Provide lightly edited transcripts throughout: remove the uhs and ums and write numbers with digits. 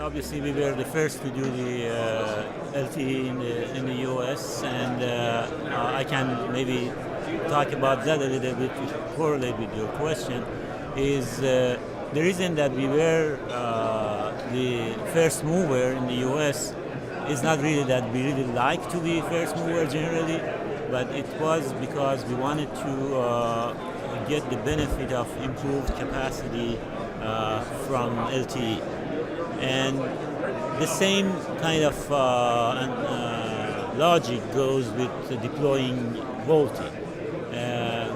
Obviously, we were the first to do the LTE in the US, and I can maybe talk about that a little bit to correlate with your question. Is the reason that we were the first mover in the US is not really that we really like to be first mover generally, but it was because we wanted to get the benefit of improved capacity from LTE. And the same kind of logic goes with deploying VoLTE.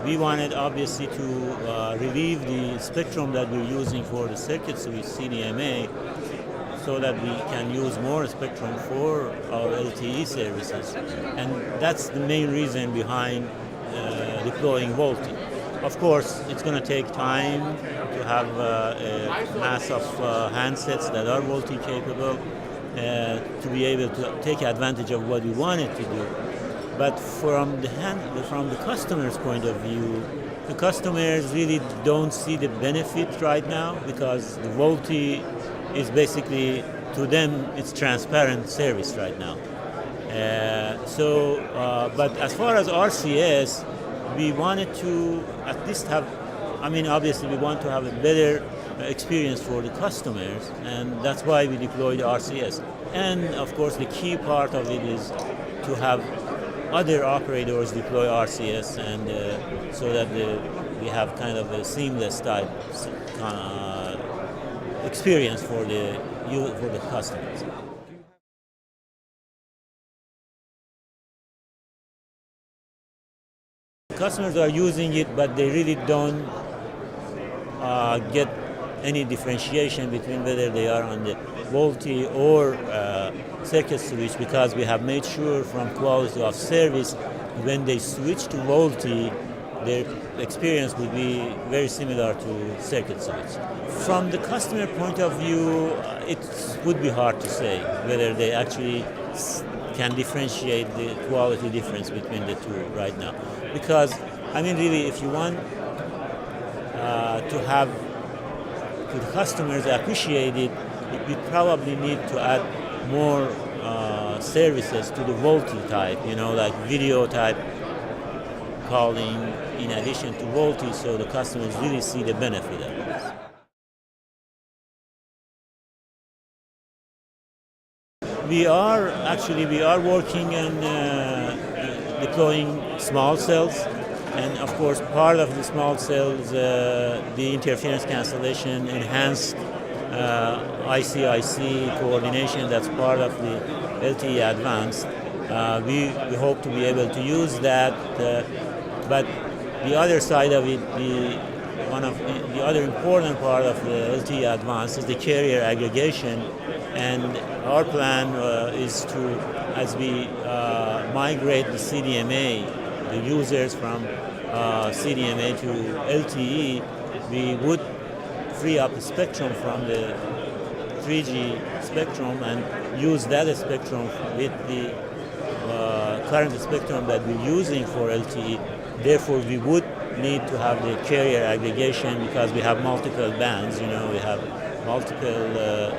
We wanted obviously to relieve the spectrum that we're using for the circuit switch CDMA so that we can use more spectrum for our LTE services. And that's the main reason behind deploying VoLTE. Of course, it's going to take time to have a mass of handsets that are VoLTE capable to be able to take advantage of what we wanted to do. But from the customer's point of view, the customers really don't see the benefit right now because the VoLTE is basically, to them, it's transparent service right now. But as far as RCS, we wanted to at least have, obviously we want to have a better experience for the customers, and that's why we deployed RCS. And of course the key part of it is to have other operators deploy RCS, and so that we have kind of a seamless type experience for the customers. Customers are using it, but they really don't get any differentiation between whether they are on the VoLTE or circuit switch, because we have made sure from quality of service when they switch to VoLTE, their experience would be very similar to circuit switch. From the customer point of view, it would be hard to say whether they actually can differentiate the quality difference between the two right now. Because, really, if you want to have the customers appreciate it, we probably need to add more services to the VoLTE type, like video type calling in addition to VoLTE, so the customers really see the benefit of this. We are working on deploying small cells, and of course part of the small cells, the interference cancellation, enhanced IC-IC coordination, that's part of the LTE Advanced. We hope to be able to use that, but the other side of it, the other important part of the LTE Advanced is the carrier aggregation, and our plan is to, as we migrate the CDMA, the users from CDMA to LTE, we would free up the spectrum from the 3G spectrum and use that spectrum with the current spectrum that we're using for LTE. Therefore, we would need to have the carrier aggregation because we have multiple bands. We have multiple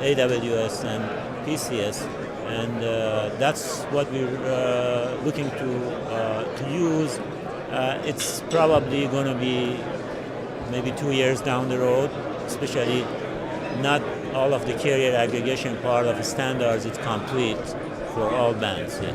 AWS and PCS, and that's what we're looking to use. It's probably going to be maybe 2 years down the road, especially not all of the carrier aggregation part of the standards is complete for all bands yet.